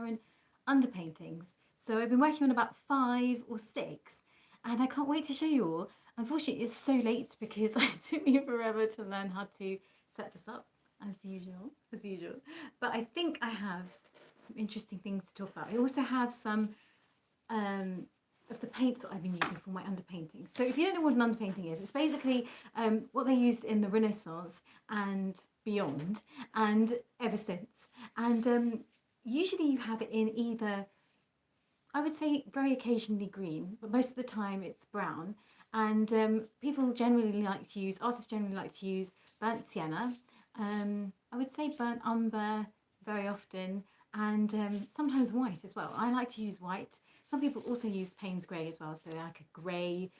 current underpaintings. So I've been working on about 5 or 6, and I can't wait to show you all. Unfortunately, it's so late because it took me forever to learn how to set this up, as usual. But I think I have some interesting things to talk about. I also have some of the paints that I've been using for my underpaintings. So if you don't know what an underpainting is, it's basically what they used in the Renaissance and beyond, and ever since. And usually you have it in either, I would say very occasionally green, but most of the time it's brown. And artists generally like to use burnt sienna. I would say burnt umber very often, and sometimes white as well. I like to use white. Some people also use Payne's grey as well, so like a grey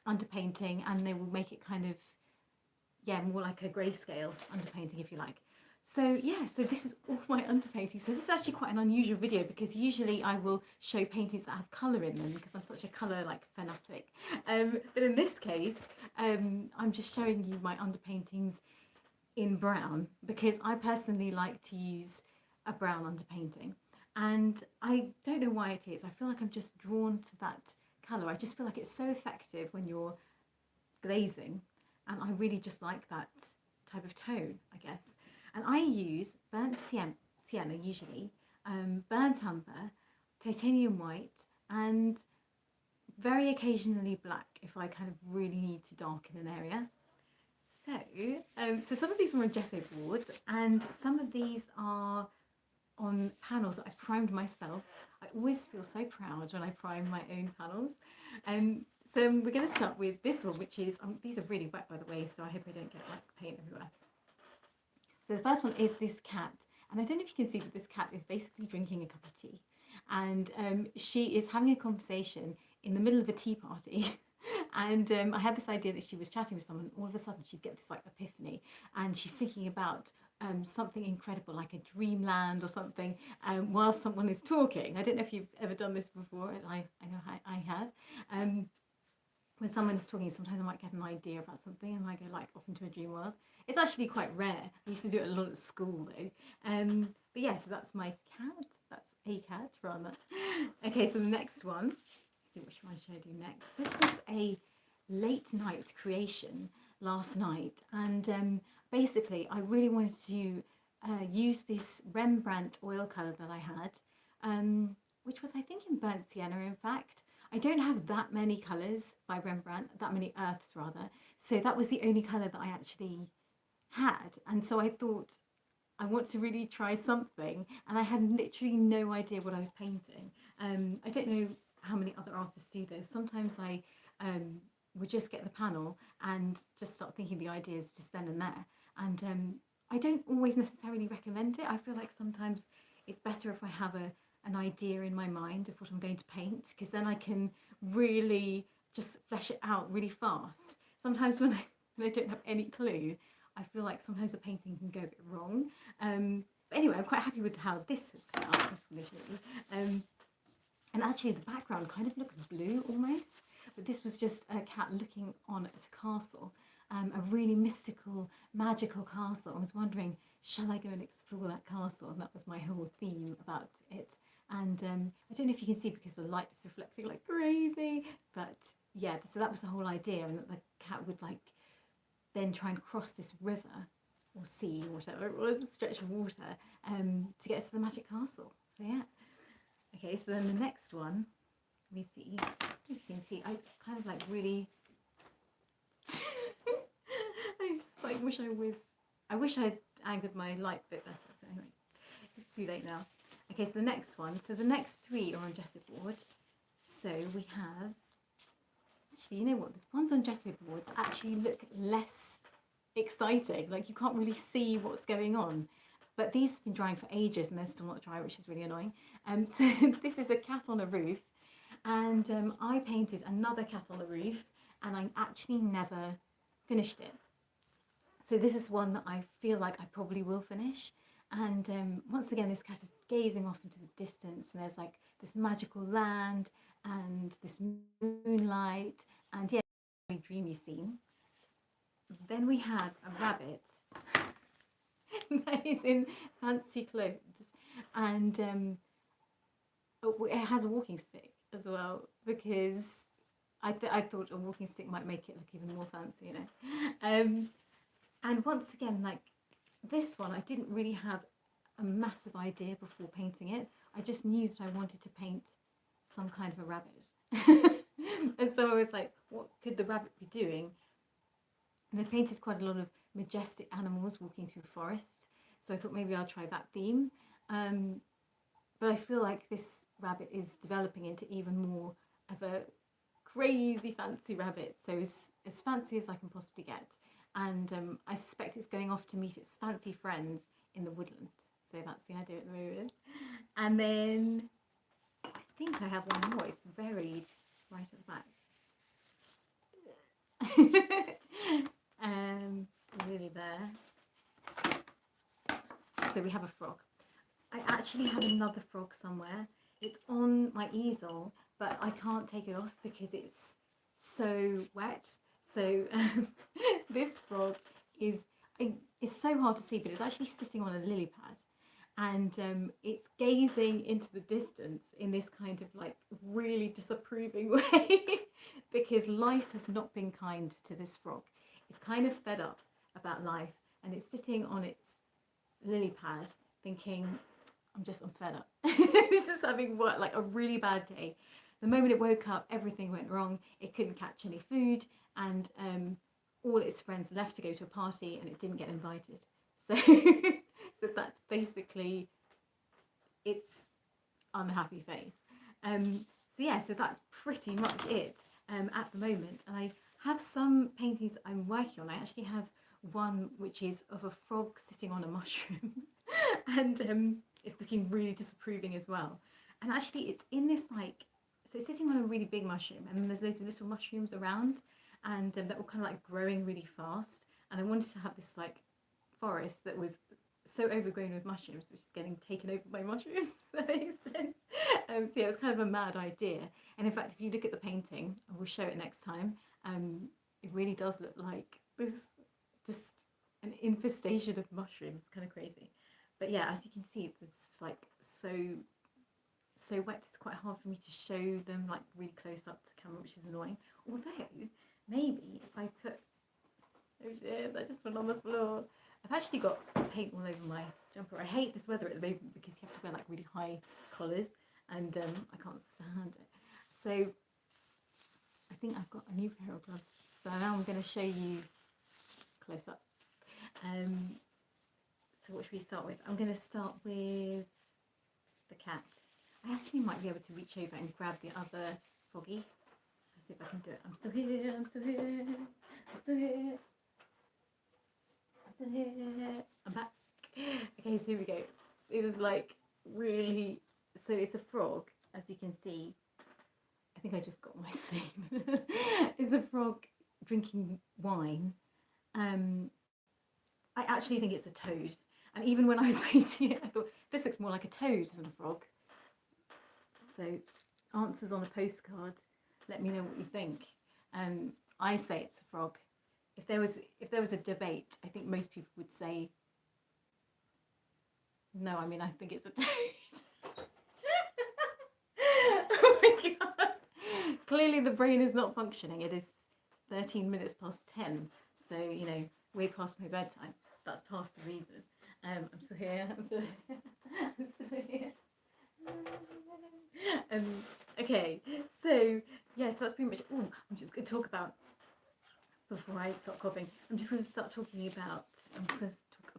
underpainting, and they will make it kind of, yeah, more like a grayscale underpainting if you like. So yeah, so this is all my underpainting. So this is actually quite an unusual video because usually I will show paintings that have colour in them because I'm such a colour like fanatic. But in this case, I'm just showing you my underpaintings in brown because I personally like to use a brown underpainting. And I don't know why it is. I feel like I'm just drawn to that colour. I just feel like it's so effective when you're glazing, and I really just like that type of tone, I guess. And I use burnt sienna usually, burnt umber, titanium white, and very occasionally black if I kind of really need to darken an area. So some of these are on gesso boards, and some of these are on panels that I primed myself. I always feel so proud when I prime my own panels. So we're going to start with this one, which is, these are really wet by the way, so I hope I don't get like paint everywhere. So the first one is this cat, and I don't know if you can see that this cat is basically drinking a cup of tea, and she is having a conversation in the middle of a tea party. And I had this idea that she was chatting with someone, all of a sudden she'd get this like epiphany, and she's thinking about something incredible like a dreamland or something while someone is talking. I don't know if you've ever done this before. I know I have. When someone is talking, sometimes I might get an idea about something and I go like off into a dream world. It's actually quite rare. I used to do it a lot at school though. But yeah, so that's my cat. That's a cat rather. Okay, so the next one. Let's see, which one should I do next? This was a late night creation last night, and basically I really wanted to use this Rembrandt oil colour that I had, which was I think in burnt sienna in fact. I don't have that many colours by Rembrandt, that many earths rather, so that was the only colour that I actually had, and so I thought I want to really try something, and I had literally no idea what I was painting. I don't know how many other artists do this. Sometimes I would just get the panel and just start thinking the ideas just then and there, and I don't always necessarily recommend it. I feel like sometimes it's better if I have an idea in my mind of what I'm going to paint, because then I can really just flesh it out really fast. Sometimes when I don't have any clue, I feel like sometimes the painting can go a bit wrong. But anyway, I'm quite happy with how this has come out. And actually the background kind of looks blue almost, but this was just a cat looking on at a castle, a really mystical, magical castle. I was wondering, shall I go and explore that castle? And that was my whole theme about it. And I don't know if you can see because the light is reflecting like crazy, but yeah, so that was the whole idea, and that the cat would like then try and cross this river or sea or whatever it was, a stretch of water, to get to the magic castle. So yeah. Okay, so then the next one, let me see, I don't know if you can see, I kind of like really, I just like I wish I'd angled my light a bit better, but anyway, it's too late now. Okay, so the next one, so the next 3 are on gesso board. So we have, actually, you know what, the ones on gesso boards actually look less exciting, like you can't really see what's going on. But these have been drying for ages and they're still not dry, which is really annoying. So this is a cat on a roof, and I painted another cat on the roof, and I actually never finished it. So this is one that I feel like I probably will finish. And once again, this cat is gazing off into the distance, and there's like this magical land and this moonlight, and yeah, really dreamy scene. Then we have a rabbit that is in fancy clothes, And it has a walking stick as well, because I thought a walking stick might make it look even more fancy, you know. And once again, like this one, I didn't really have a massive idea before painting it. I just knew that I wanted to paint some kind of a rabbit. And so I was like, what could the rabbit be doing? And I painted quite a lot of majestic animals walking through forests, so I thought maybe I'll try that theme. But I feel like this rabbit is developing into even more of a crazy fancy rabbit, so as fancy as I can possibly get. And I suspect it's going off to meet its fancy friends in the woodland. So that's the idea at the moment. And then I think I have one more. It's buried right at the back. Really there. So we have a frog. I actually have another frog somewhere. It's on my easel, but I can't take it off because it's so wet. So this frog is, it's so hard to see, but it's actually sitting on a lily pad, and it's gazing into the distance in this kind of like really disapproving way because life has not been kind to this frog. It's kind of fed up about life, and it's sitting on its lily pad thinking, I'm fed up. This is having like a really bad day. The moment it woke up, everything went wrong. It couldn't catch any food, and all its friends left to go to a party, and it didn't get invited. So, so that's basically its unhappy face. So yeah, so that's pretty much it at the moment. And I have some paintings I'm working on. I actually have one which is of a frog sitting on a mushroom, and it's looking really disapproving as well. And actually, it's in this like, so it's sitting on a really big mushroom, and then there's loads of little mushrooms around, and they're all kind of like growing really fast. And I wanted to have this like forest that was so overgrown with mushrooms, which is getting taken over by mushrooms. That makes sense. So yeah, it was kind of a mad idea. And in fact, if you look at the painting, and we'll show it next time, it really does look like this, just an infestation of mushrooms. Kind of crazy. But yeah, as you can see, it's like so wet. It's quite hard for me to show them like really close up to the camera, which is annoying. Although maybe if I put, oh shit, that just went on the floor. I've actually got paint all over my jumper. I hate this weather at the moment because you have to wear like really high collars, and I can't stand it. So I think I've got a new pair of gloves. So now I'm going to show you close up. So what should we start with? I'm going to start with the cat. I actually might be able to reach over and grab the other froggy. Let's see if I can do it. I'm still here, I'm still here, I'm still here. I'm still here. I'm back. Okay, so here we go. This is like really, so it's a frog, as you can see. I think I just got my sleeve. It's a frog drinking wine. I actually think it's a toad. And even when I was painting it, I thought, this looks more like a toad than a frog. So, answers on a postcard. Let me know what you think. I say it's a frog. If there was a debate, I think most people would say, no, I mean, I think it's a toad. Oh my god. Clearly the brain is not functioning. It is 13 minutes past 10. So, you know, way past my bedtime. That's part of the reason. I'm still here. I'm still here. I'm still here. Okay, so yes, that's pretty much all I'm just going to talk about before I start coughing. I'm just going to talk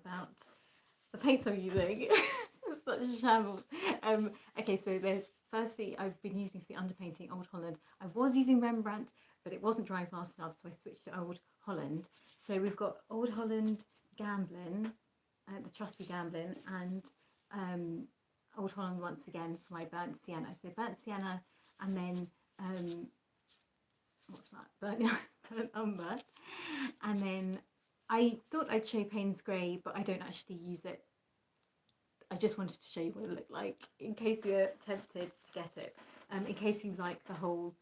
about the paints I'm using. This is such a shambles. Okay, so firstly, I've been using for the underpainting Old Holland. I was using Rembrandt, but it wasn't drying fast enough, so I switched to Old Holland. So we've got Old Holland Gamblin, the trusty Gamblin, and Old Holland once again for my burnt sienna. So burnt sienna, and then what's that? Burnt umber. And then I thought I'd show Payne's Grey, but I don't actually use it. I just wanted to show you what it looked like in case you're tempted to get it. In case you like the whole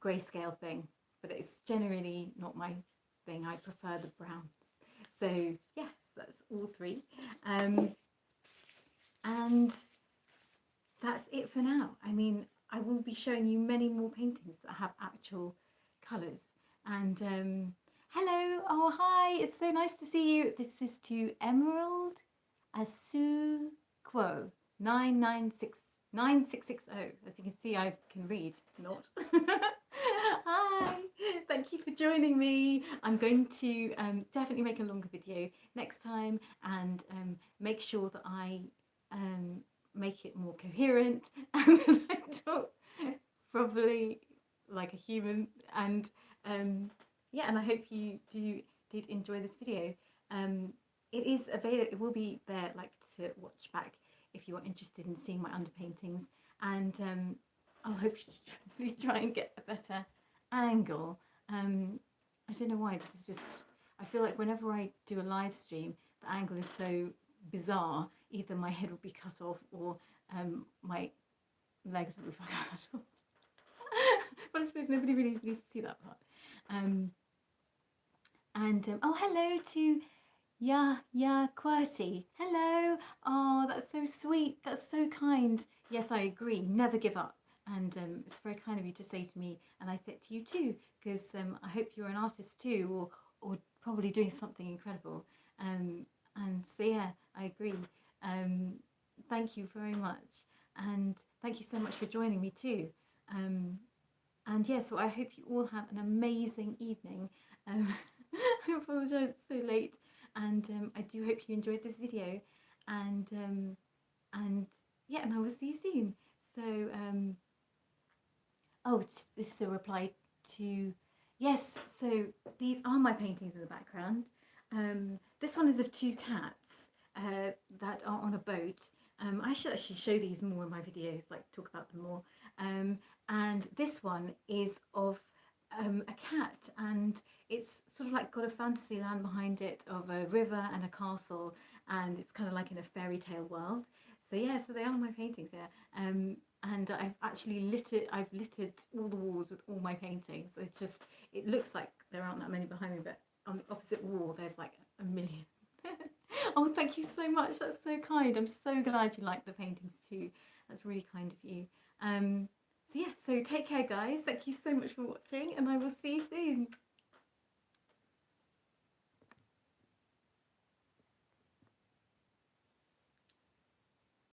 grayscale thing, but it's generally not my thing. I prefer the browns. So yes, that's all three. And that's it for now. I mean, I will be showing you many more paintings that have actual colours. And hello, oh hi, it's so nice to see you. This is to Emerald Asuquo 9660. As you can see, I can read, not. Hi, thank you for joining me. I'm going to definitely make a longer video next time and make sure that I make it more coherent and that I talk probably like a human. And yeah, and I hope you did enjoy this video. It is available, it will be there like to watch back if you are interested in seeing my underpaintings. And I'll hope you try and get a better angle. I don't know why, this is just, I feel like whenever I do a live stream, the angle is so bizarre. Either my head will be cut off or my legs will be cut off. But I suppose nobody really needs to see that part. Oh, hello to Ya Qwerty. Hello. Oh, that's so sweet. That's so kind. Yes, I agree. Never give up. And it's very kind of you to say to me, and I say it to you too, because I hope you're an artist too, or probably doing something incredible. And so yeah, I agree. Thank you very much, and thank you so much for joining me too. And yeah, so I hope you all have an amazing evening. I apologise it's so late, and I do hope you enjoyed this video, and yeah, and I will see you soon. So oh, this is a reply to, yes, so these are my paintings in the background. This one is of two cats that are on a boat. I should actually show these more in my videos, like talk about them more. And this one is of a cat, and it's sort of like got a fantasy land behind it of a river and a castle, and it's kind of like in a fairy tale world. So yeah, so they are my paintings here. And I've actually littered all the walls with all my paintings. It's just, it looks like there aren't that many behind me, but on the opposite wall there's like a million. Oh, thank you so much, that's so kind. I'm so glad you like the paintings too. That's really kind of you. So yeah, so take care guys, thank you so much for watching, and I will see you soon.